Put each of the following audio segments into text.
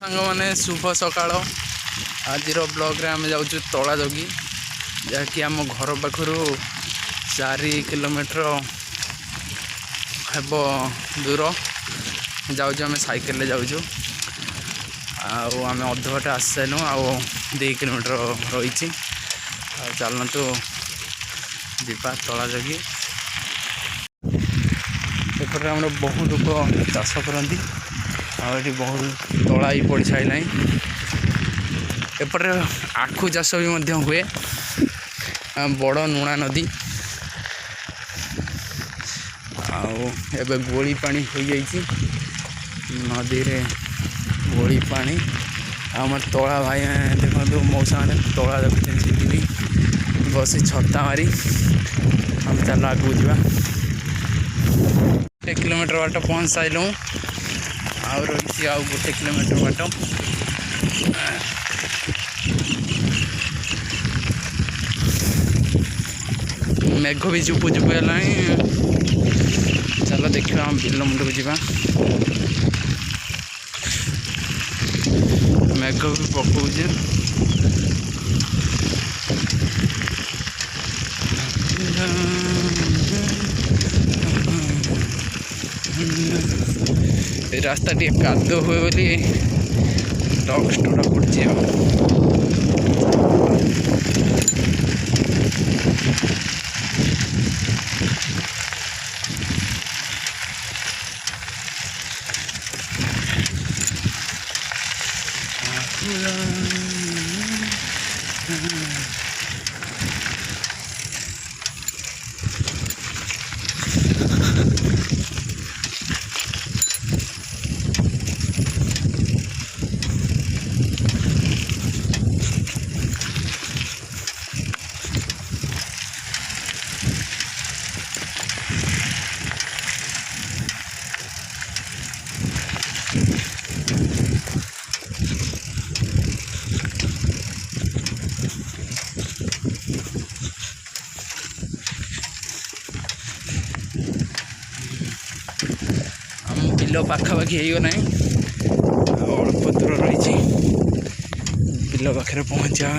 सांग मैंने शुभ सकाळ आज ब्लॉग रे आम जाऊँ तला जगी जहाँकि आम घर पाखर 4 किलोमीटर हेब दूर जाऊँ आम साइकेल जाऊँ आम अधघटा आस सारूँ आ 2 किलोमीटर रही चलतु जीवा तला जगी एपटे आम बहुत लोग चाष करती आठी बहुत तला ही पड़ सारा एपटे आखु चाष भी हुए बड़ नुणा नदी आबे गोली पानी हो जाइए नदी रे गोली पानी आम तला भाई देखो मौसा मैंने तला देखते बस छता मारी हम चल आगू जा 1 किलोमीटर बाट पहुँच सारूँ आउ रही आउ 1 किलोमीटर बाट मेघ भी चुपु चुपु है चलो देखा हम बिल मुंड को जा मेघ भी पकाऊे रास्ता टे कादो हुए बोली टॉक स्टोरा पड़े बिल पाखापाखि होगना अल्प दूर रही बिल पाखे पहुँचा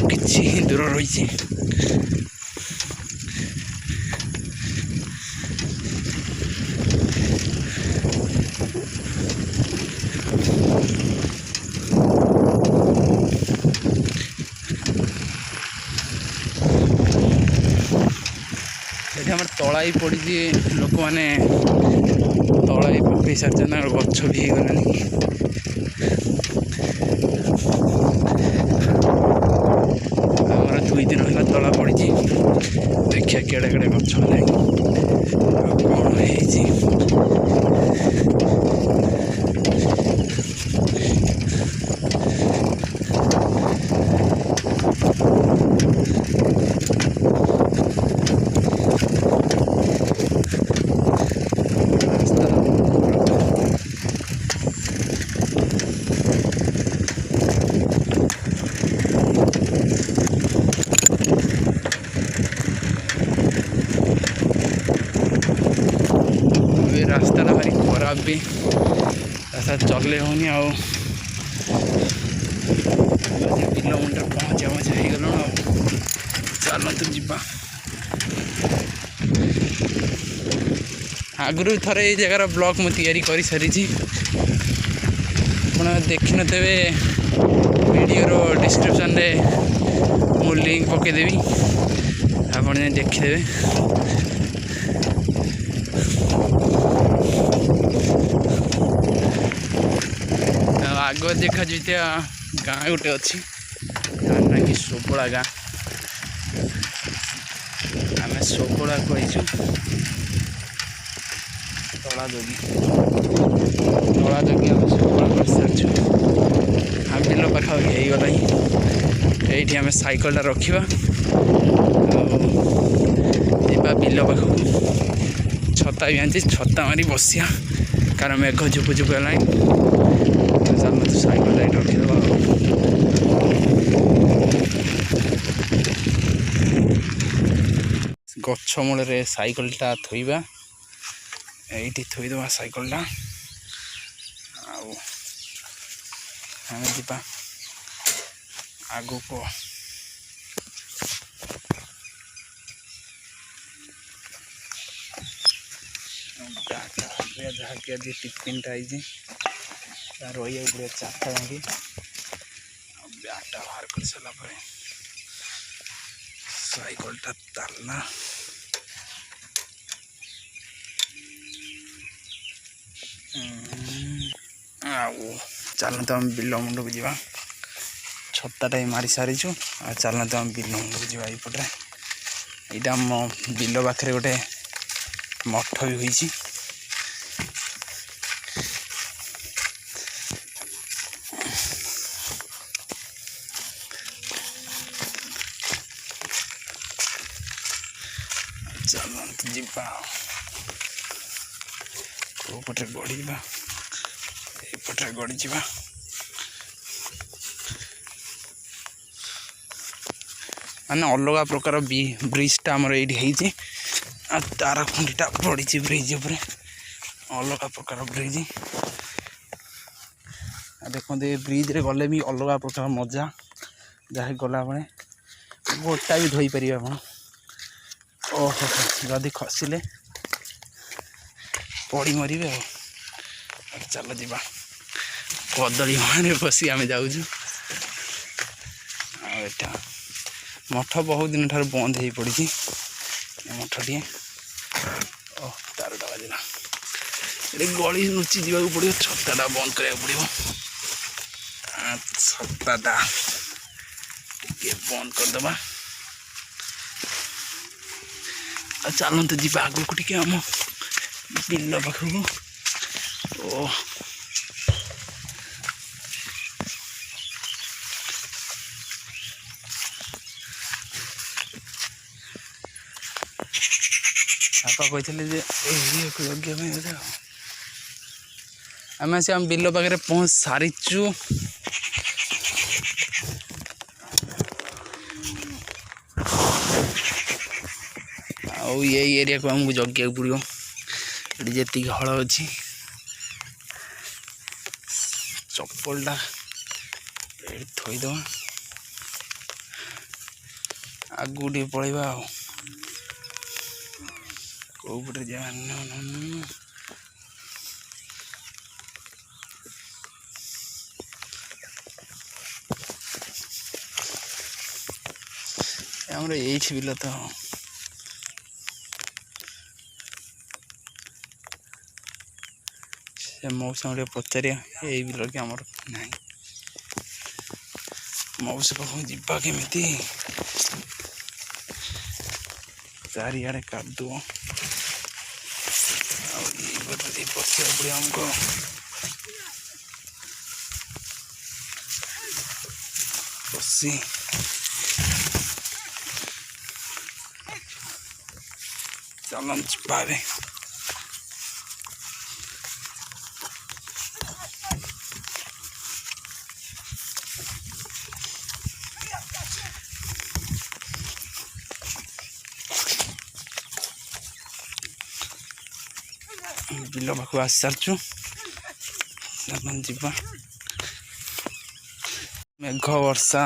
कि दूर रही आम तला ही पड़ी लोक मैंने तला ही पकई सारी गच भी होगलानी आमर 2 दिन है तला पड़ी देखिए केड़े केड़े गच कौन रास्ता भारी खराब भी रास्ता चले होनी आ बिल मुंडे पहुँचा गल चलतु जा आगु थे ये जगार ब्लॉग मुझे कर सारी आप देखी थे वीडियो डिस्क्रिप्शन रे मु लिंक पकईदेवी आप देखीदे आग देखा गाँ गोटे अच्छी ना कि सोपड़ा गाँ आम सोपड़ा कहीचु तला जगी आम सोपड़ा कर सारी आम बिल पाखापाखि होगला ये आम साइकेल रखा जा बिल पाखक छता भी आनी छता मारी बसिया कारण मेघ झुपु झुपु है चलते साइकेल लाइट रखीद गछ मूल साइकेलटा थोइबा ये थोईदे साइकेलटा ଆମେ ଯିବା ଆଗକୁ। ଯାହାକି ଆଜି ଟିଫିନ୍ଟା ହେଇଛି ତା ରହିବାକୁ ପଡ଼ିବ 4ଟା ଯାକେ। ଆଉ ବ୍ୟାଗ୍ଟା ବାହାର କରିସାରିଲା ପରେ ସାଇକେଲଟା ତାଲା ଆଉ ଚାଲନ୍ତୁ ଆମେ ବିଲ ମୁଣ୍ଡକୁ ଯିବା। ଛତାଟା ମାରି ସାରିଛୁ। ଆଉ ଚାଲନ୍ତୁ ଆମେ ବିଲ ମୁଣ୍ଡକୁ ଯିବା। ଏଇପଟରେ ଏଇଟା ଆମ ବିଲ ପାଖରେ ଗୋଟେ ମଠ ବି ହୋଇଛି। ଚାଲନ୍ତୁ ଯିବା। କେଉଁ ପଟରେ ଗଡ଼ିଯିବା, ଏଇପଟରେ ଗଡ଼ିଯିବା। ମାନେ ଅଲଗା ପ୍ରକାର ବ୍ରିଜଟା ଆମର ଏଇଠି ହେଇଛି। ଆଉ ତାର ଖୁଣ୍ଟିଟା ପଡ଼ିଛି ବ୍ରିଜ ଉପରେ, ଅଲଗା ପ୍ରକାର ବ୍ରିଜ। ଆଉ ଦେଖନ୍ତୁ ଏ ବ୍ରିଜରେ ଗଲେ ବି ଅଲଗା ପ୍ରକାର ମଜା। ଯାହାକି ଗଲାବେଳେ ଗୋଟା ବି ଧୋଇପାରିବେ ଆପଣ। ଓହୋ, ଯଦି ଖସିଲେ ପଡ଼ି ମରିବେ। ଆଉ ଚାଲ ଯିବା। କଦଳୀ ମାନେ ବସି ଆମେ ଯାଉଛୁ। ଆଉ ଏଟା ମଠ ବହୁତ ଦିନ ଠାରୁ ବନ୍ଦ ହେଇ ପଡ଼ିଛି। ଏ ମଠଟିଏ ତାରଟା ବାଜିଲା। ଏଠି ଗଳି ଲୁଚି ଯିବାକୁ ପଡ଼ିବ। ଛତାଟା ବନ୍ଦ କରିବାକୁ ପଡ଼ିବ। ଛତାଟା ଟିକେ ବନ୍ଦ କରିଦେବା। ଆଉ ଚାଲନ୍ତୁ ଯିବା ଆଗକୁ ଟିକେ ଆମ ବିଲ ପାଖକୁ। ବାପା କହିଥିଲେ ଯେ ଏରିଆକୁ ଲଗେଇବା ପାଇଁ ବୋଧେ। ଆମେ ଆସି ଆମ ବିଲ ପାଖରେ ପହଞ୍ଚି ସାରିଛୁ। ଆଉ ଏଇ ଏରିଆକୁ ଆମକୁ ଜଗିବାକୁ ପଡ଼ିବ। ଏଠି ଯେତିକି ହଳ ଅଛି, ଚପଲଟା ଏଠି ଥୋଇଦେବା। ଆଗକୁ ଟିକେ ପଳେଇବା। ଆଉ କେଉଁ ପଟେ ଯିବା ଆମର ଏଇଠି ବିଲ ତ। ସେ ମଉସା ଟିକେ ପଚାରିବା ଏଇ ବିଲ କି ଆମର ନାହିଁ। ମଉସା ପାଖକୁ ଯିବା କେମିତି? ଚାରିଆଡ଼େ କାଦୁଅ। ଆଉ ଏଇ ବାଟରେ ଟିକେ ପଶିବାକୁ ପଡ଼ିବ ଆମକୁ। ପଶି ଚାଲନ୍ତୁ ଯିବା ଏବେ। ବିଲ ପାଖକୁ ଆସି ସାରିଛୁ। ଯିବା। ମେଘ ବର୍ଷା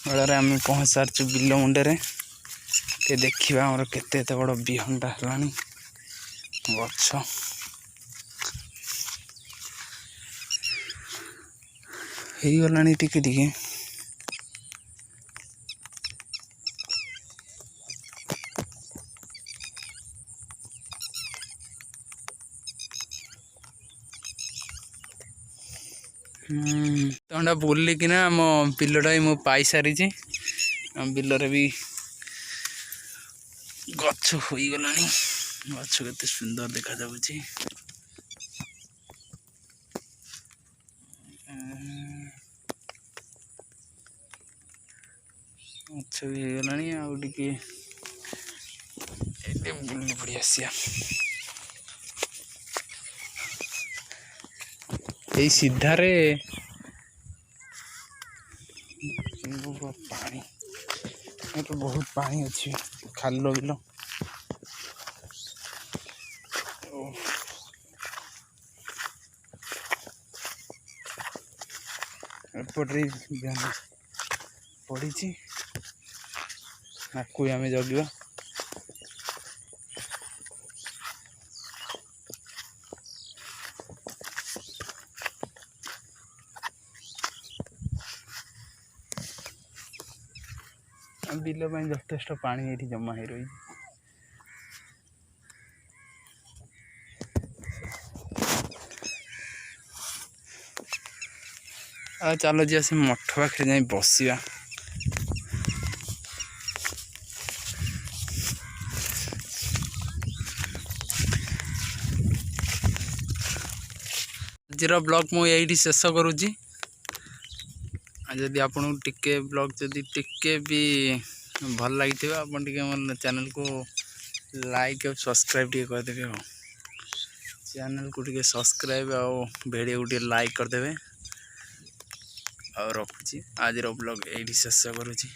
ବେଳରେ ଆମେ ପହଞ୍ଚି ସାରିଛୁ ବିଲ ମୁଣ୍ଡରେ। ଟିକେ ଦେଖିବା ଆମର କେତେ ଏତେ ବଡ଼ ବିହନଟା ହେଲାଣି। ଗଛ ହେଇଗଲାଣି ଟିକେ ଟିକେ। ତଣ୍ଡା ବୁଲିକିନା ଆମ ବିଲଟା ବି ମୁଁ ପାଇସାରିଛି। ଆମ ବିଲରେ ବି ଗଛ ହୋଇଗଲାଣି। ଗଛ କେତେ ସୁନ୍ଦର ଦେଖାଯାଉଛି। ଗଛ ବି ହେଇଗଲାଣି। ଆଉ ଟିକେ ଏଠି ବୁଲି ପଡ଼ି ଆସିବା। ଏଇ ସିଧାରେ ପାଣି, ଏଠି ବହୁତ ପାଣି ଅଛି। ଖାଲ ବିଲ। ଏପଟରେ ପଡ଼ିଛି, ଆକୁ ଆମେ ଜଗିବା। ବିଲ ପାଇଁ ଯଥେଷ୍ଟ ପାଣି ଏଠି ଜମା ହେଇ ରହିଛି। ଆଉ ଚାଲ ଯିବା ସେ ମଠ ପାଖରେ ଯାଇ ବସିବା। ଆଜିର ବ୍ଲଗ୍ ମୁଁ ଏଇଠି ଶେଷ କରୁଛି। ଯଦି ଆପଣଙ୍କୁ ଟିକେ ବ୍ଲଗ୍ ଯଦି ଟିକେ ବି ଭଲ ଲାଗିଥିବ ଆପଣ ଟିକେ ମୋ ଚ୍ୟାନେଲକୁ ଲାଇକ୍ ଆଉ ସବସ୍କ୍ରାଇବ୍ ଟିକେ କରିଦେବେ। ଆଉ ଚ୍ୟାନେଲକୁ ଟିକେ ସବସ୍କ୍ରାଇବ୍ ଆଉ ଭିଡ଼ିଓକୁ ଟିକେ ଲାଇକ୍ କରିଦେବେ। ଆଉ ରଖୁଛି, ଆଜିର ବ୍ଲଗ୍ ଏଇଠି ଶେଷ କରୁଛି।